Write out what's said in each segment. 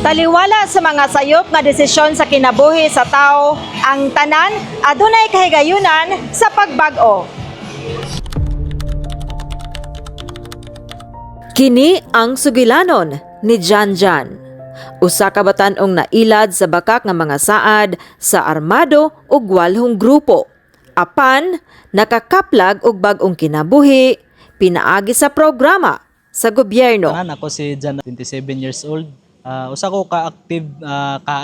Taliwala sa mga sayop nga desisyon sa kinabuhi sa tao, ang tanan adunay kahigayunan sa pagbag-o. Kini ang sugilanon ni Janjan. Usa ka batan-ong nailad sa bakak nga mga saad sa armado ug walhong grupo. Apan nakakaplag og bag-ong kinabuhi pinaagi sa programa sa gobyerno. Ako si Jan, 27 years old. Usa ko ka-active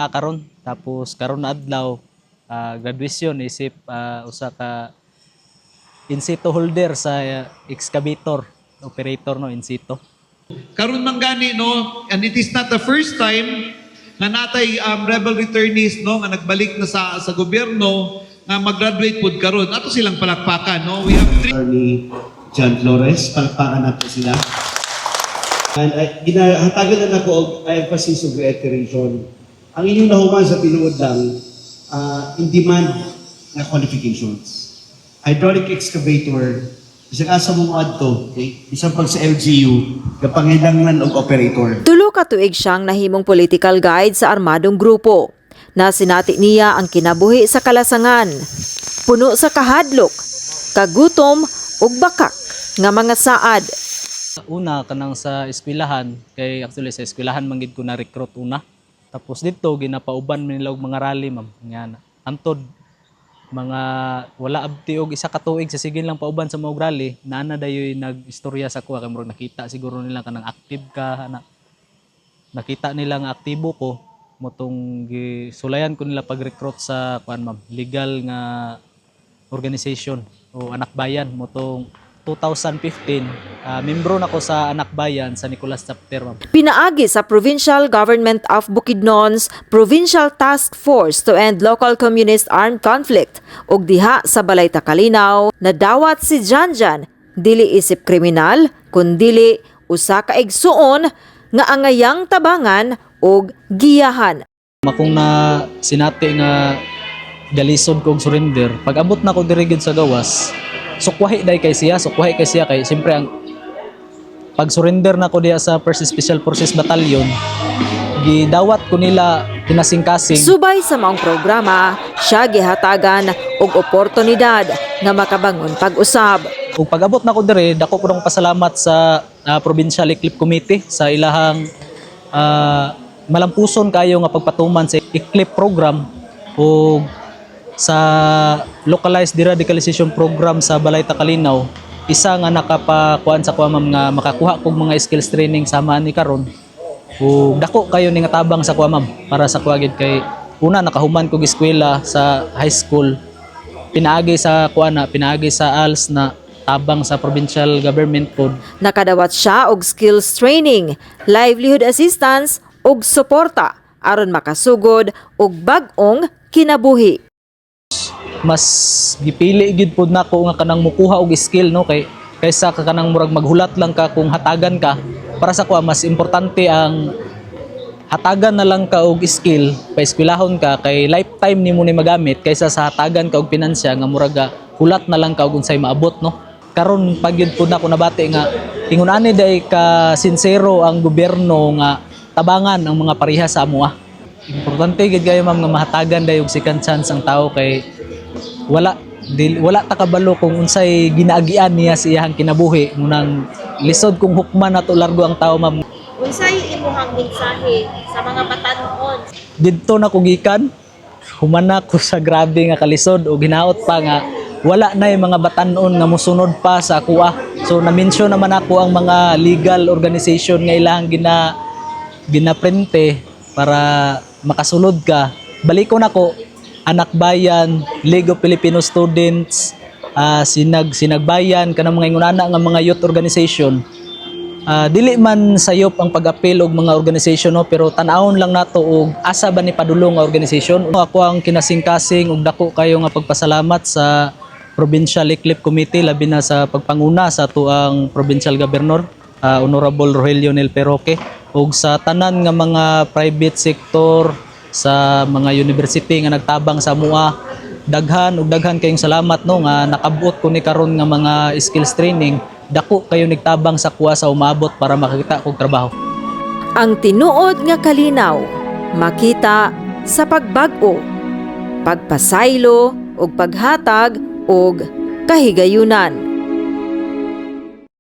karon, tapos karon na adlaw graduation isip usa ka in situ holder sa excavator operator no in situ. Karon man gani no, and it is not the first time nga natay rebel returnees no nga nagbalik na sa gobyerno nga mag-graduate pud karon. Ato silang palakpakan no. We have three Attorney John Flores, palakpakan natin sila. And ginahatagan na ako og emphasis of reiteration. Ang inyong nahuman sa tinuod lang, in-demand na qualifications. Hydraulic excavator, isang asa mo adto, okay? Isang pag sa LGU, kapangailangan og operator. Tulo ka tuig siyang nahimong political guide sa armadong grupo. Na sinati niya ang kinabuhi sa kalasangan. Puno sa kahadlok, kagutom ug bakak nga mga saad. Una kanang sa eskwelahan, kay actually sa eskwelahan manggid ko na recruit una. Tapos dito ginapauban man nila og mga rally ma'am. Nga antod mga wala abti og isa ka tuig sa sige lang pauban sa mga rally, naana dayoy nagistorya sa kuha kay murag nakita siguro nila kanang active ka na. Nakita nila nga aktibo ko motong gisulayan ko nila pag-recruit sa kuan ma'am, legal nga organization o anak bayan motong 2015, membro nako sa Anak Bayan sa Nicolas Chapter. Pinaagi sa Provincial Government of Bukidnon's Provincial Task Force to End Local Communist Armed Conflict ug diha sa Balay Takalinaw na dawat si Janjan dili isip kriminal kundili usa ka igsuon nga angayang tabangan ug giyahan. Makong na sinati nga galisod kog surrender, pag abot na ko diri gid sa gawas, sukwahi kay siya kay siyempre ang pag-surrender na ko diya sa 1st Special Forces Battalion, gidawat ko nila kinasing-kasing. Subay sa maong programa, siya gihatagan og oportunidad nga makabangon pag-usab. Ug pag-abot na ko diri, dako ko dong pasalamat sa Provincial Eclipse Committee sa ilahang malampuson kayo nga pagpatuman sa Eclipse program ug sa localized deradicalization program sa Balay Takalinaw. Isa nga nakapakuan sa kuha ma'am nga makakuha kog mga skills training sama ni karon. Ug dako kayo ni nga tabang sa kuha ma'am para sa kuha gid kay una nakahuman kog eskwela sa high school. Pinaagi sa ALS na tabang sa provincial government pod. Nakadawat siya og skills training, livelihood assistance ug suporta aron makasugod og bag-ong kinabuhi. Mas gipili gid pod nako nga kanang mukuha og skill no kaysa ka kanang murag maghulat lang ka kung hatagan ka. Para sa kuha mas importante ang hatagan na lang ka og skill pa eskwelahon ka kay lifetime nimo ni magamit kaysa sa hatagan ka og pinansya nga murag hulat na lang ka og unsay maabot no. Karon pag yun po na ko nabati nga ingon ani day ka sincero ang gobyerno nga tabangan ang mga pareha sa amoa. Importante gid kayo ma'am nga mahatagan day og second chance ang tao kay wala ta kabalo kung unsay ginaagian niya sa iyang kinabuhi munang lisod kung hukman nato largo ang tao ma'am. Unsay imong mensahe sa mga batan-on? Didto na ko gikan, humana ko sa grabe nga kalisod o ginaot pa nga wala na yung mga batan-on nga musunod pa sa kuha. So na-mention naman ako ang mga legal organization nga ilang ginaprinte para makasulod ka. Balik ko na ko Anak Bayan, League of Filipino Students, Sinagbayan, kanang mga ingunana nga mga youth organization. Dili man sayop ang pag-apil og mga organisasyon no, pero tan-awon lang nato og asa ba ni padulong nga organisasyon. Ako ang kinasing-kasing og dako kayo nga pagpasalamat sa Provincial Eclipse Committee labi na sa pagpanguna sa tuang Provincial Governor Honorable Rogelio Nel Peroque ug sa tanan nga mga private sector sa mga university nga nagtabang sa MUA. Daghan kayong salamat no nga nakabuot ko ni karon nga mga skills training. Dako kayo nagtabang sa kuha sa umabot para makakita kog trabaho. Ang tinuod nga kalinaw makita sa pagbag-o, pagpasaylo ug paghatag og kahigayunan.